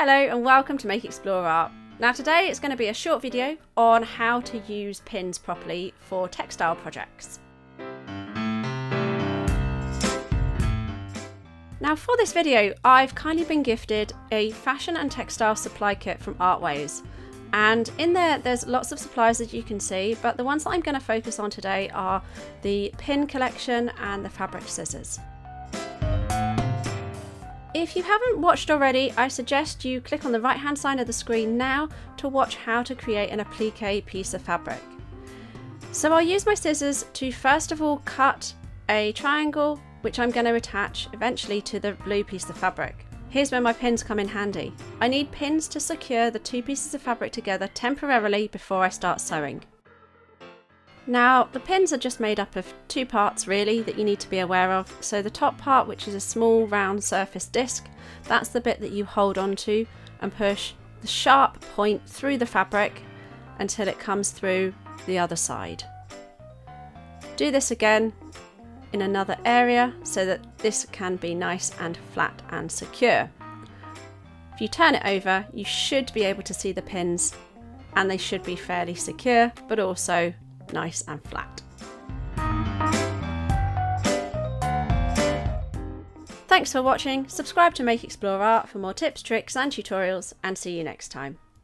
Hello and welcome to Make Explore Art. Now today it's going to be a short video on how to use pins properly for textile projects. Now for this video I've kindly been gifted a fashion and textile supply kit from Artways, and in there's lots of supplies that you can see, but the ones that I'm going to focus on today are the pin collection and the fabric scissors. If you haven't watched already, I suggest you click on the right hand side of the screen now to watch how to create an applique piece of fabric. So I'll use my scissors to first of all cut a triangle which I'm going to attach eventually to the blue piece of fabric. Here's where my pins come in handy. I need pins to secure the two pieces of fabric together temporarily before I start sewing. Now the pins are just made up of two parts really that you need to be aware of. So the top part, which is a small round surface disc, that's the bit that you hold onto and push the sharp point through the fabric until it comes through the other side. Do this again in another area so that this can be nice and flat and secure. If you turn it over, you should be able to see the pins and they should be fairly secure, but also nice and flat. Thanks for watching. Subscribe to Make Explore Art for more tips, tricks and tutorials, and see you next time.